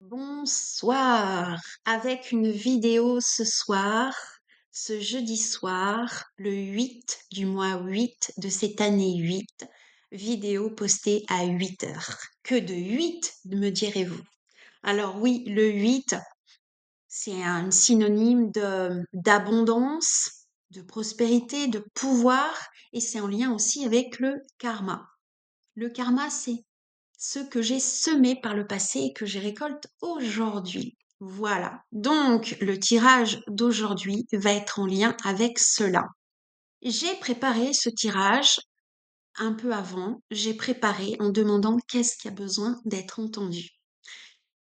Bonsoir, avec une vidéo ce soir, ce jeudi soir, le 8 du mois 8 de cette année 8, vidéo postée à 8 heures. Que de 8, me direz-vous? Alors oui, le 8, c'est un synonyme d'abondance, de prospérité, de pouvoir, et c'est en lien aussi avec le karma. Le karma, c'est ce que j'ai semé par le passé et que j'ai récolte aujourd'hui. Voilà. Donc, le tirage d'aujourd'hui va être en lien avec cela. J'ai préparé ce tirage un peu avant. J'ai préparé en demandant qu'est-ce qui a besoin d'être entendu.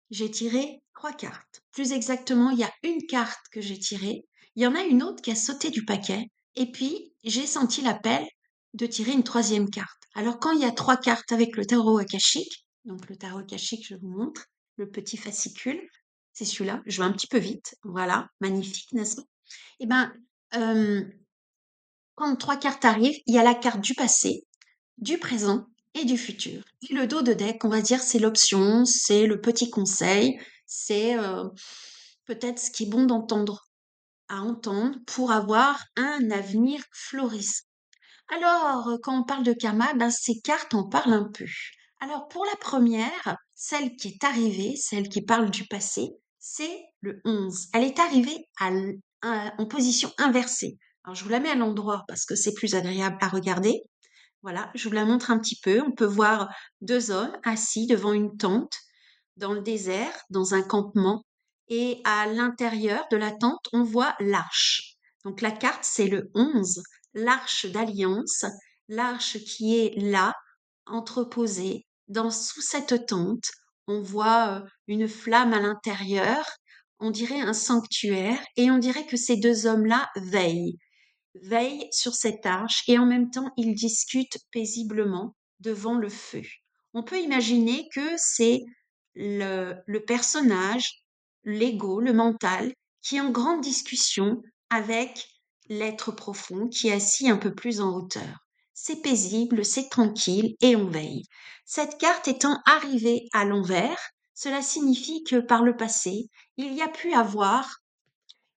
J'ai tiré 3 cartes. Plus exactement, il y a une carte que j'ai tirée. Il y en a une autre qui a sauté du paquet. Et puis, j'ai senti l'appel de tirer une troisième carte. Alors, quand il y a 3 cartes avec le tarot akashique, donc le tarot akashique, je vous montre, le petit fascicule, c'est celui-là. Je vais un petit peu vite. Voilà, magnifique, n'est-ce pas? Eh ben, euh, quand 3 cartes arrivent, il y a la carte du passé, du présent et du futur. Et le dos de deck, on va dire, c'est l'option, c'est le petit conseil, c'est peut-être ce qui est bon d'entendre, à entendre pour avoir un avenir florissant. Alors, quand on parle de karma, ben, ces cartes en parlent un peu. Alors, pour la première, celle qui est arrivée, celle qui parle du passé, c'est le 11. Elle est arrivée en position inversée. Alors, je vous la mets à l'endroit parce que c'est plus agréable à regarder. Voilà, je vous la montre un petit peu. On peut voir 2 hommes assis devant une tente dans le désert, dans un campement. Et à l'intérieur de la tente, on voit l'arche. Donc la carte, c'est le 11, l'arche d'alliance, l'arche qui est là, entreposée, sous cette tente. On voit une flamme à l'intérieur, on dirait un sanctuaire, et on dirait que ces 2 hommes-là veillent sur cette arche et en même temps ils discutent paisiblement devant le feu. On peut imaginer que c'est le personnage, l'ego, le mental, qui est en grande discussion avec l'être profond qui est assis un peu plus en hauteur. C'est paisible, c'est tranquille et on veille. Cette carte étant arrivée à l'envers, cela signifie que par le passé, il y a pu avoir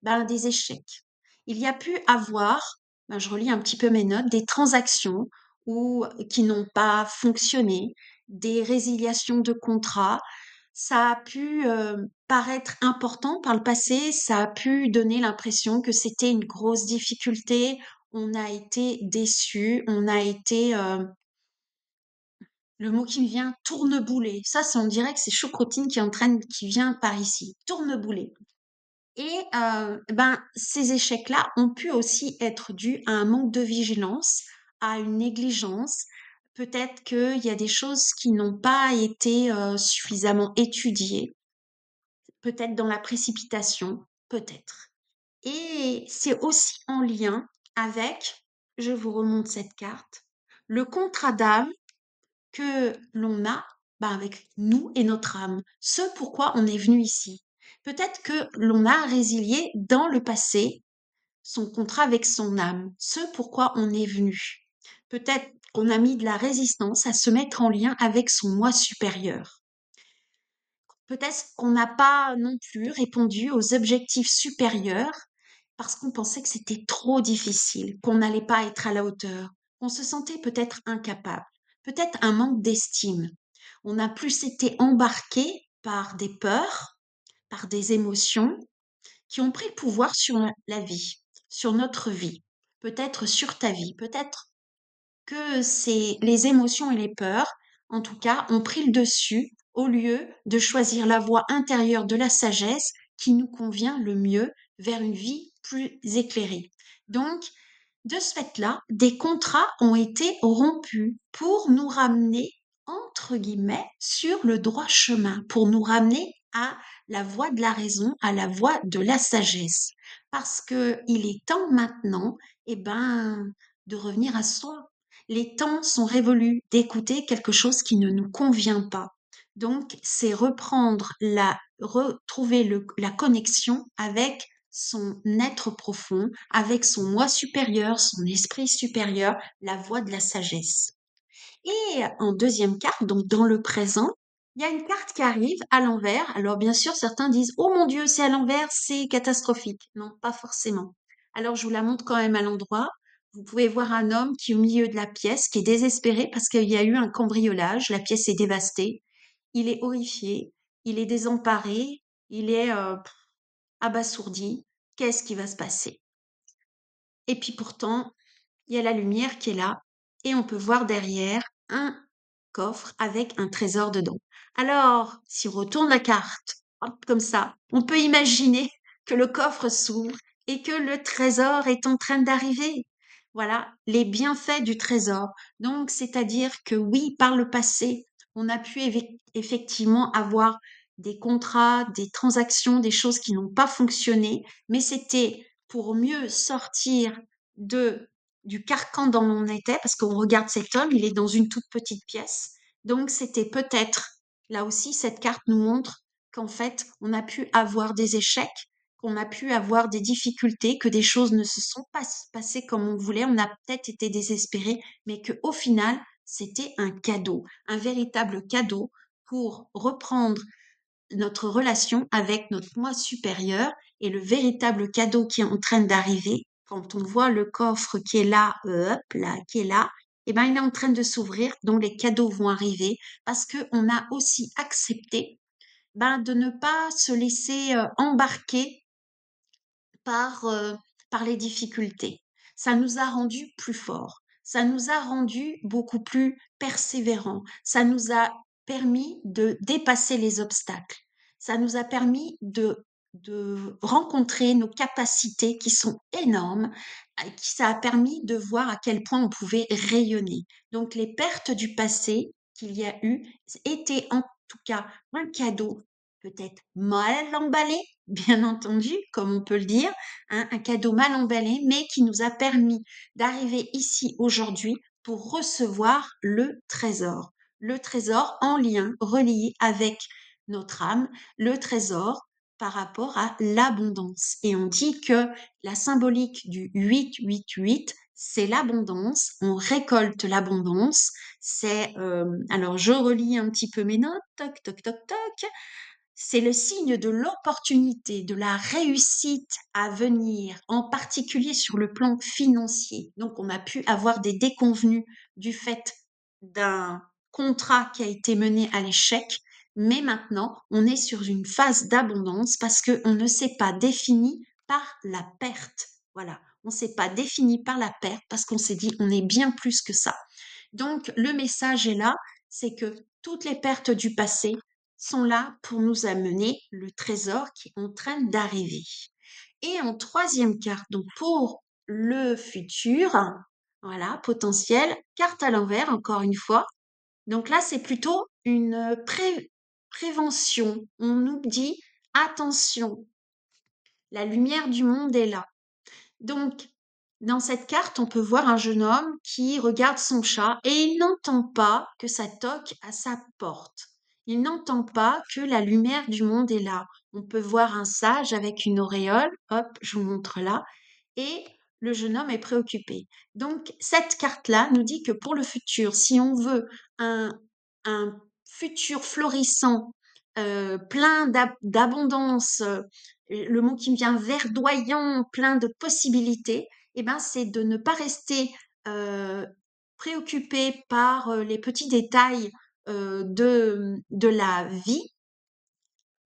des échecs. Il y a pu avoir, je relis un petit peu mes notes, des transactions qui n'ont pas fonctionné, des résiliations de contrats. Ça a pu paraître important par le passé, ça a pu donner l'impression que c'était une grosse difficulté, on a été déçu, on a été, le mot qui me vient, tourneboulé. Ça, on dirait que c'est Chocrotine qui vient par ici, tourneboulé. Et ces échecs-là ont pu aussi être dus à un manque de vigilance, à une négligence. Peut-être qu'il y a des choses qui n'ont pas été suffisamment étudiées, peut-être dans la précipitation, peut-être. Et c'est aussi en lien avec, je vous remonte cette carte, le contrat d'âme que l'on a avec nous et notre âme, ce pourquoi on est venu ici. Peut-être que l'on a résilié dans le passé son contrat avec son âme, ce pourquoi on est venu. Peut-être qu'on a mis de la résistance à se mettre en lien avec son moi supérieur. Peut-être qu'on n'a pas non plus répondu aux objectifs supérieurs parce qu'on pensait que c'était trop difficile, qu'on n'allait pas être à la hauteur, qu'on se sentait peut-être incapable, peut-être un manque d'estime. On a plus été embarqué par des peurs, par des émotions qui ont pris le pouvoir sur la vie, sur notre vie, peut-être sur ta vie, peut-être que c'est les émotions et les peurs, en tout cas, ont pris le dessus au lieu de choisir la voie intérieure de la sagesse qui nous convient le mieux vers une vie plus éclairée. Donc, de ce fait-là, des contrats ont été rompus pour nous ramener, entre guillemets, sur le droit chemin, pour nous ramener à la voie de la raison, à la voie de la sagesse. Parce que il est temps maintenant, de revenir à soi. Les temps sont révolus d'écouter quelque chose qui ne nous convient pas. Donc, c'est retrouver la connexion avec son être profond, avec son moi supérieur, son esprit supérieur, la voie de la sagesse. Et en deuxième carte, donc dans le présent, Il y a une carte qui arrive à l'envers. Alors bien sûr, certains disent, oh mon Dieu, c'est à l'envers, c'est catastrophique. Non, pas forcément. Alors je vous la montre quand même à l'endroit. Vous pouvez voir un homme qui est au milieu de la pièce, qui est désespéré parce qu'il y a eu un cambriolage. La pièce est dévastée. Il est horrifié, il est désemparé, il est abasourdi. Qu'est-ce qui va se passer? Et puis pourtant, il y a la lumière qui est là et on peut voir derrière un coffre avec un trésor dedans. Alors, si on retourne la carte, hop, comme ça, on peut imaginer que le coffre s'ouvre et que le trésor est en train d'arriver. Voilà les bienfaits du trésor. Donc, c'est-à-dire que oui, par le passé, on a pu effectivement avoir des contrats, des transactions, des choses qui n'ont pas fonctionné, mais c'était pour mieux sortir de du carcan dans on était, parce qu'on regarde cet homme, il est dans une toute petite pièce. Donc, c'était peut-être, là aussi, cette carte nous montre qu'en fait, on a pu avoir des échecs, qu'on a pu avoir des difficultés, que des choses ne se sont pas passées comme on voulait, on a peut-être été désespéré, mais que au final, c'était un cadeau, un véritable cadeau pour reprendre notre relation avec notre moi supérieur et le véritable cadeau qui est en train d'arriver, quand on voit le coffre qui est là, hop là, qui est là, eh ben, il est en train de s'ouvrir, donc les cadeaux vont arriver parce que on a aussi accepté, ben, de ne pas se laisser embarquer par, par les difficultés. Ça nous a rendus plus forts, ça nous a rendus beaucoup plus persévérants, ça nous a permis de dépasser les obstacles, ça nous a permis de rencontrer nos capacités qui sont énormes, qui ça a permis de voir à quel point on pouvait rayonner. Donc les pertes du passé qu'il y a eu étaient en tout cas un cadeau peut-être mal emballé, bien entendu, comme on peut le dire, hein, un cadeau mal emballé, mais qui nous a permis d'arriver ici aujourd'hui pour recevoir le trésor en lien, relié avec notre âme, le trésor par rapport à l'abondance. Et on dit que la symbolique du 888, c'est l'abondance, on récolte l'abondance, c'est, alors je relis un petit peu mes notes, toc, toc, toc, toc, c'est le signe de l'opportunité, de la réussite à venir, en particulier sur le plan financier. Donc, on a pu avoir des déconvenues du fait d'un contrat qui a été mené à l'échec, mais maintenant, on est sur une phase d'abondance parce qu'on ne s'est pas défini par la perte. Voilà, on ne s'est pas défini par la perte parce qu'on s'est dit on est bien plus que ça. Donc, le message est là, c'est que toutes les pertes du passé sont là pour nous amener le trésor qui est en train d'arriver. Et en troisième carte, donc pour le futur, voilà, potentiel, carte à l'envers, encore une fois. Donc là, c'est plutôt une prévention. On nous dit, attention, la lumière du monde est là. Donc, dans cette carte, on peut voir un jeune homme qui regarde son chat et il n'entend pas que ça toque à sa porte. Il n'entend pas que la lumière du monde est là. On peut voir un sage avec une auréole, hop, je vous montre là, et le jeune homme est préoccupé. Donc, cette carte-là nous dit que pour le futur, si on veut un, un futur florissant, plein d'abondance, le mot qui me vient verdoyant, plein de possibilités, eh ben, c'est de ne pas rester préoccupé par les petits détails de la vie,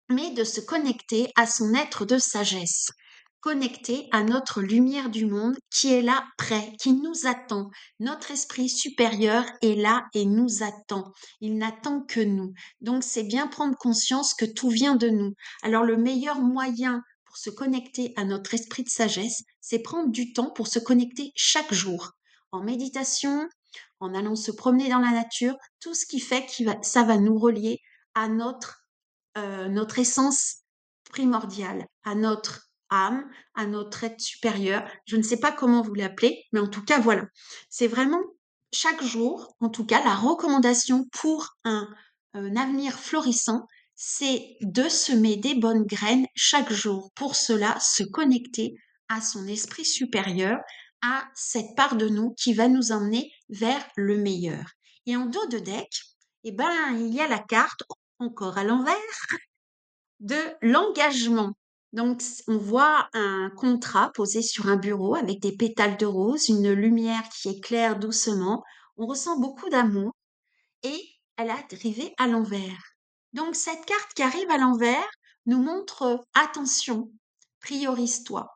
mais de se connecter à son être de sagesse, connecter à notre lumière du monde qui est là près, qui nous attend. Notre esprit supérieur est là et nous attend. Il n'attend que nous. Donc c'est bien prendre conscience que tout vient de nous. Alors le meilleur moyen pour se connecter à notre esprit de sagesse, c'est prendre du temps pour se connecter chaque jour, en méditation, en allant se promener dans la nature, tout ce qui fait que ça va nous relier à notre essence primordiale, à notre âme, à notre être supérieur. Je ne sais pas comment vous l'appelez, mais en tout cas, voilà. C'est vraiment chaque jour, en tout cas, la recommandation pour un avenir florissant, c'est de semer des bonnes graines chaque jour. Pour cela, se connecter à son esprit supérieur, à cette part de nous qui va nous emmener vers le meilleur. Et en dos de deck, eh ben, il y a la carte encore à l'envers, de l'engagement. Donc, on voit un contrat posé sur un bureau avec des pétales de rose, une lumière qui éclaire doucement. On ressent beaucoup d'amour et elle a arrivé à l'envers. Donc, cette carte qui arrive à l'envers nous montre attention, priorise-toi.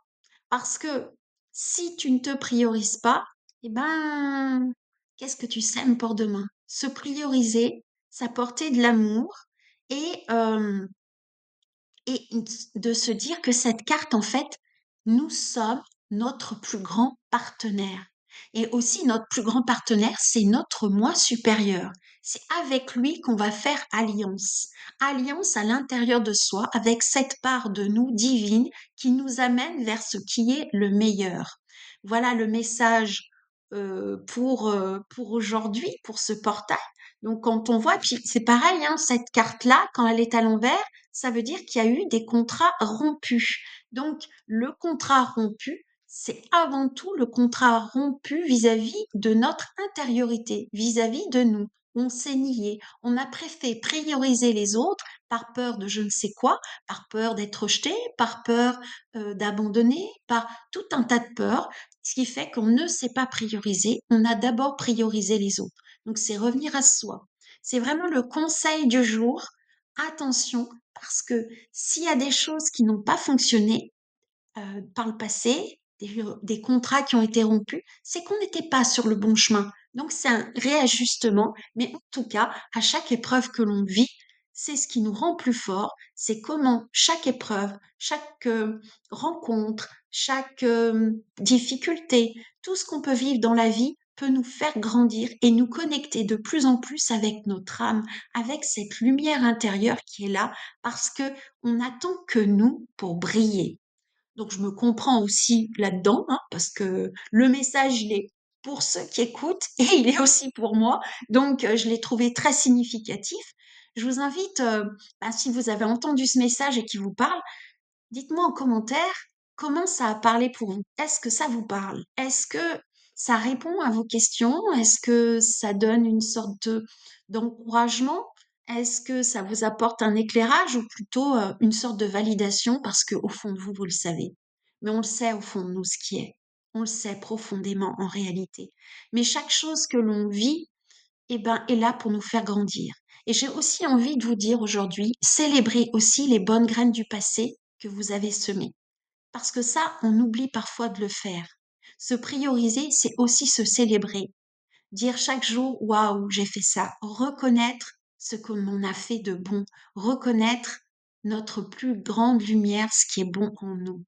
Parce que si tu ne te priorises pas, eh ben, qu'est-ce que tu sèmes pour demain? Se prioriser, s'apporter de l'amour et et de se dire que cette carte, en fait, nous sommes notre plus grand partenaire. Et aussi, notre plus grand partenaire, c'est notre moi supérieur. C'est avec lui qu'on va faire alliance. Alliance à l'intérieur de soi avec cette part de nous divine qui nous amène vers ce qui est le meilleur. Voilà le message pour aujourd'hui, pour ce portail. Donc, quand on voit, puis c'est pareil, hein, cette carte-là, quand elle est à l'envers, ça veut dire qu'il y a eu des contrats rompus. Donc, le contrat rompu, c'est avant tout le contrat rompu vis-à-vis de notre intériorité, vis-à-vis de nous. On s'est nié, on a préféré prioriser les autres par peur de je ne sais quoi, par peur d'être rejeté, par peur d'abandonner, par tout un tas de peurs, ce qui fait qu'on ne s'est pas priorisé, on a d'abord priorisé les autres. Donc c'est revenir à soi. C'est vraiment le conseil du jour. Attention, parce que s'il y a des choses qui n'ont pas fonctionné par le passé, des contrats qui ont été rompus, c'est qu'on n'était pas sur le bon chemin. Donc c'est un réajustement, mais en tout cas, à chaque épreuve que l'on vit, c'est ce qui nous rend plus forts, c'est comment chaque épreuve, chaque rencontre, chaque difficulté, tout ce qu'on peut vivre dans la vie peut nous faire grandir et nous connecter de plus en plus avec notre âme, avec cette lumière intérieure qui est là, parce que on n'attend que nous pour briller. Donc je me comprends aussi là-dedans, hein, parce que le message, il est pour ceux qui écoutent et il est aussi pour moi. Donc je l'ai trouvé très significatif. Je vous invite, si vous avez entendu ce message et qui vous parle, dites-moi en commentaire comment ça a parlé pour vous. Est-ce que ça vous parle? Est-ce que ça répond à vos questions? Est-ce que ça donne une sorte d'encouragement? Est-ce que ça vous apporte un éclairage ou plutôt une sorte de validation parce que au fond de vous, vous le savez. Mais on le sait au fond de nous ce qui est. On le sait profondément en réalité. Mais chaque chose que l'on vit, eh ben, est là pour nous faire grandir. Et j'ai aussi envie de vous dire aujourd'hui, célébrez aussi les bonnes graines du passé que vous avez semées. Parce que ça, on oublie parfois de le faire. Se prioriser, c'est aussi se célébrer. Dire chaque jour, waouh, j'ai fait ça. Reconnaître ce que l'on a fait de bon. Reconnaître notre plus grande lumière, ce qui est bon en nous.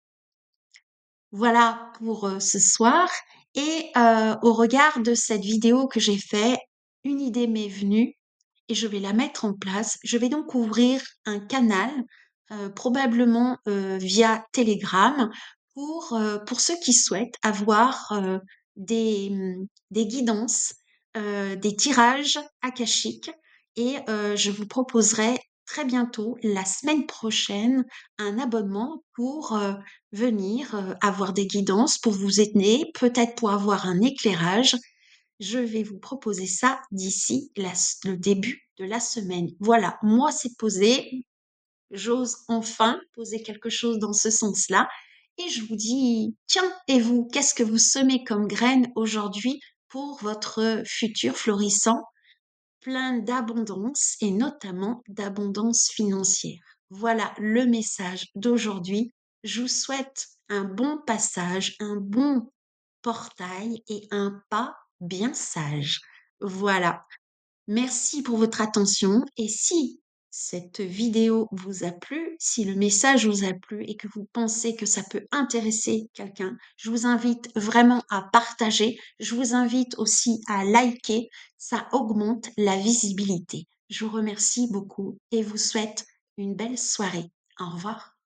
Voilà pour ce soir. Et au regard de cette vidéo que j'ai faite, une idée m'est venue et je vais la mettre en place. Je vais donc ouvrir un canal, probablement via Telegram, pour ceux qui souhaitent avoir des guidances, des tirages akashiques. Et je vous proposerai très bientôt, la semaine prochaine, un abonnement pour venir avoir des guidances, pour vous aider, peut-être pour avoir un éclairage. Je vais vous proposer ça d'ici le début de la semaine. Voilà, moi c'est posé. J'ose enfin poser quelque chose dans ce sens-là. Et je vous dis, tiens, et vous, qu'est-ce que vous semez comme graines aujourd'hui pour votre futur florissant, plein d'abondance et notamment d'abondance financière? Voilà le message d'aujourd'hui. Je vous souhaite un bon passage, un bon portail et un pas bien sage. Voilà. Merci pour votre attention et si cette vidéo vous a plu, si le message vous a plu et que vous pensez que ça peut intéresser quelqu'un, je vous invite vraiment à partager. Je vous invite aussi à liker. Ça augmente la visibilité. Je vous remercie beaucoup et vous souhaite une belle soirée. Au revoir.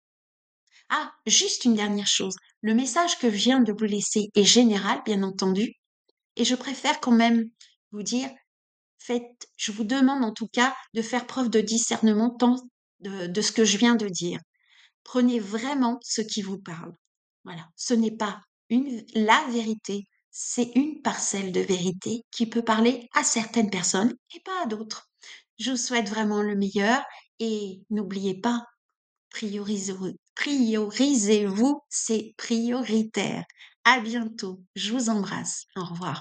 Ah, juste une dernière chose. Le message que je viens de vous laisser est général, bien entendu, et je préfère quand même vous dire, je vous demande en tout cas de faire preuve de discernement tant de ce que je viens de dire. Prenez vraiment ce qui vous parle. Voilà. Ce n'est pas la vérité, c'est une parcelle de vérité qui peut parler à certaines personnes et pas à d'autres. Je vous souhaite vraiment le meilleur Et n'oubliez pas, priorisez-vous, c'est prioritaire. À bientôt. Je vous embrasse. Au revoir.